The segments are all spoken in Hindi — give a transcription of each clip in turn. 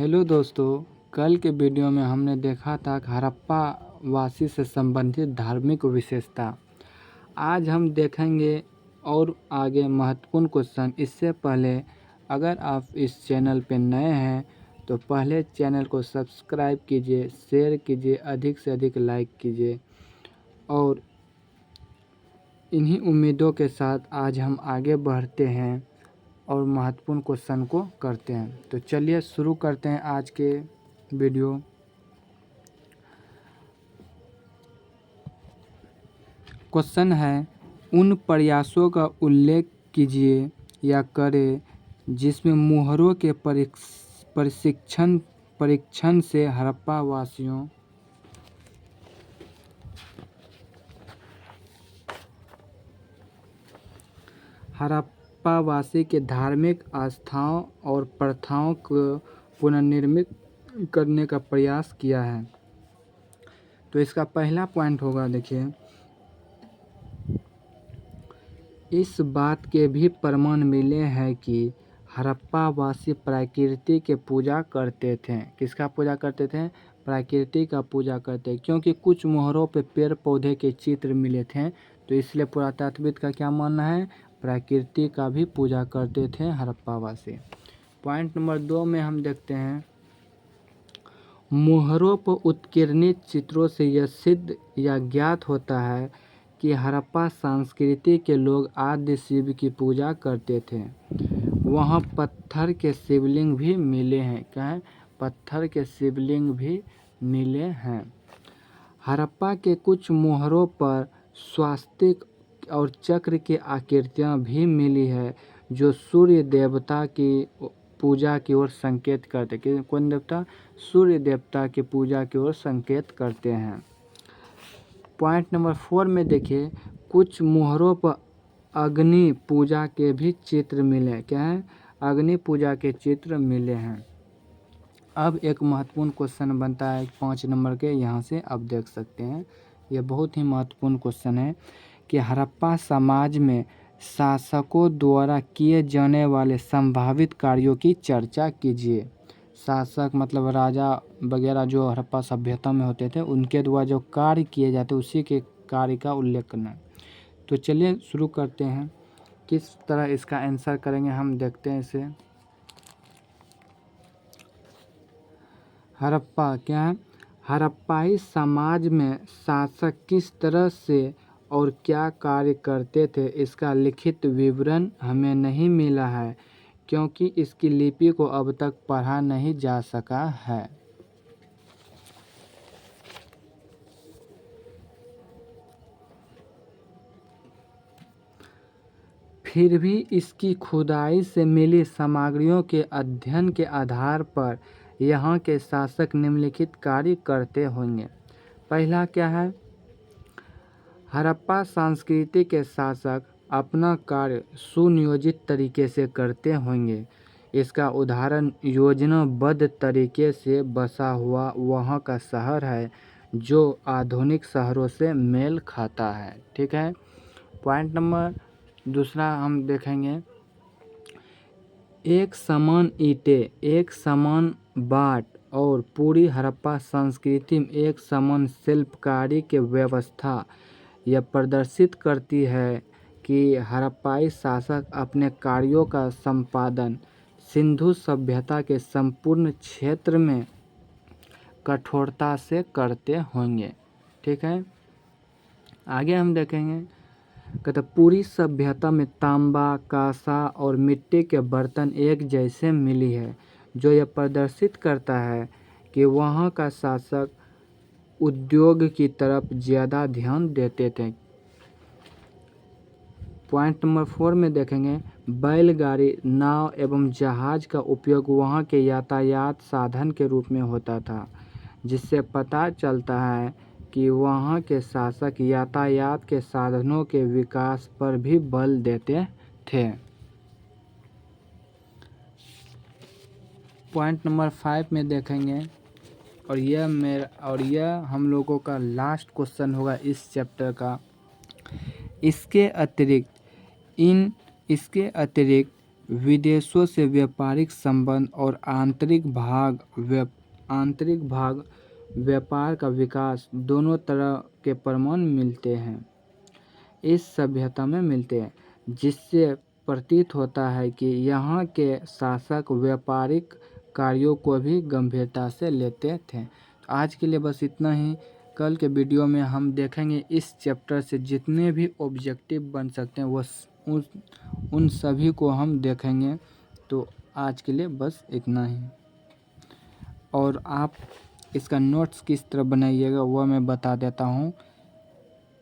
हेलो दोस्तों, कल के वीडियो में हमने देखा था कि हड़प्पा वासी से संबंधित धार्मिक विशेषता। आज हम देखेंगे और आगे महत्वपूर्ण क्वेश्चन। इससे पहले अगर आप इस चैनल पर नए हैं तो पहले चैनल को सब्सक्राइब कीजिए, शेयर कीजिए, अधिक से अधिक लाइक कीजिए। और इन्हीं उम्मीदों के साथ आज हम आगे बढ़ते हैं और महत्वपूर्ण क्वेश्चन को करते हैं। तो चलिए शुरू करते हैं आज के वीडियो। क्वेश्चन है, उन प्रयासों का उल्लेख कीजिए या करें जिसमें मुहरों के परीक्षण से हड़प्पावासी के धार्मिक आस्थाओं और प्रथाओं को पुनर्निर्मित करने का प्रयास किया है। तो इसका पहला पॉइंट होगा, देखिए, इस बात के भी प्रमाण मिले हैं कि हड़प्पावासी प्रकृति की पूजा करते थे। किसका पूजा करते थे? प्रकृति का पूजा करते, क्योंकि कुछ मोहरों पे पेड़ पौधे के चित्र मिले थे। तो इसलिए पुरातत्वविद का क्या मानना है? प्रकृति का भी पूजा करते थे हड़प्पावासी। पॉइंट नंबर 2 में हम देखते हैं, मोहरों पर उत्कीर्णित चित्रों से यह सिद्ध या ज्ञात होता है कि हड़प्पा संस्कृति के लोग आदि शिव की पूजा करते थे। वहाँ पत्थर के शिवलिंग भी मिले हैं। क्या है? पत्थर के शिवलिंग भी मिले हैं। हड़प्पा के कुछ मोहरों पर स्वास्तिक और चक्र की आकृतियाँ भी मिली है, जो सूर्य देवता की पूजा की ओर संकेत करते हैं। कौन देवता? सूर्य देवता की पूजा की ओर संकेत करते हैं। पॉइंट नंबर 4 में देखिए, कुछ मोहरों पर अग्नि पूजा के भी चित्र मिले। क्या है? अग्नि पूजा के चित्र मिले हैं। अब एक महत्वपूर्ण क्वेश्चन बनता है 5 नंबर के, यहाँ से आप देख सकते हैं। यह बहुत ही महत्वपूर्ण क्वेश्चन है कि हड़प्पा समाज में शासकों द्वारा किए जाने वाले संभावित कार्यों की चर्चा कीजिए। शासक मतलब राजा वगैरह जो हड़प्पा सभ्यता में होते थे, उनके द्वारा जो कार्य किए जाते उसी के कार्य का उल्लेख करना। तो चलिए शुरू करते हैं। किस तरह इसका आंसर करेंगे हम देखते हैं इसे। हड़प्पा क्या है? हड़प्पाई समाज में शासक किस तरह से और क्या कार्य करते थे, इसका लिखित विवरण हमें नहीं मिला है, क्योंकि इसकी लिपि को अब तक पढ़ा नहीं जा सका है। फिर भी इसकी खुदाई से मिली सामग्रियों के अध्ययन के आधार पर यहाँ के शासक निम्नलिखित कार्य करते होंगे। पहला क्या है? हड़प्पा संस्कृति के शासक अपना कार्य सुनियोजित तरीके से करते होंगे। इसका उदाहरण योजनाबद्ध तरीके से बसा हुआ वहाँ का शहर है, जो आधुनिक शहरों से मेल खाता है। ठीक है। पॉइंट नंबर 2 हम देखेंगे, एक समान ईंटें, एक समान बाट और पूरी हड़प्पा संस्कृति में एक समान शिल्पकारी की व्यवस्था यह प्रदर्शित करती है कि हड़प्पाई शासक अपने कार्यों का संपादन सिंधु सभ्यता के संपूर्ण क्षेत्र में कठोरता से करते होंगे। ठीक है। आगे हम देखेंगे, कहते पूरी सभ्यता में तांबा, कांसा और मिट्टी के बर्तन एक जैसे मिली है, जो यह प्रदर्शित करता है कि वहाँ का शासक उद्योग की तरफ ज़्यादा ध्यान देते थे। पॉइंट नंबर 4 में देखेंगे, बैलगाड़ी, नाव एवं जहाज का उपयोग वहाँ के यातायात साधन के रूप में होता था, जिससे पता चलता है कि वहाँ के शासक यातायात के साधनों के विकास पर भी बल देते थे। पॉइंट नंबर 5 में देखेंगे, और यह हम लोगों का लास्ट क्वेश्चन होगा इस चैप्टर का। इसके अतिरिक्त विदेशों से व्यापारिक संबंध और आंतरिक भाग व्यापार का विकास दोनों तरह के प्रमाण मिलते हैं इस सभ्यता में मिलते हैं, जिससे प्रतीत होता है कि यहाँ के शासक व्यापारिक कार्यों को भी गंभीरता से लेते थे। तो आज के लिए बस इतना ही। कल के वीडियो में हम देखेंगे इस चैप्टर से जितने भी ऑब्जेक्टिव बन सकते हैं वो उन सभी को हम देखेंगे। तो आज के लिए बस इतना ही। और आप इसका नोट्स किस तरह बनाइएगा वह मैं बता देता हूँ।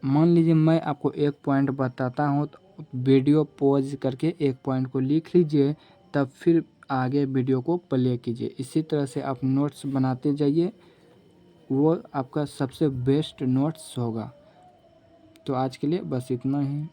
मान लीजिए मैं आपको एक पॉइंट बताता हूँ तो वीडियो पॉज करके एक पॉइंट को लिख लीजिए, तब फिर आगे वीडियो को प्ले कीजिए। इसी तरह से आप नोट्स बनाते जाइए, वो आपका सबसे बेस्ट नोट्स होगा। तो आज के लिए बस इतना ही।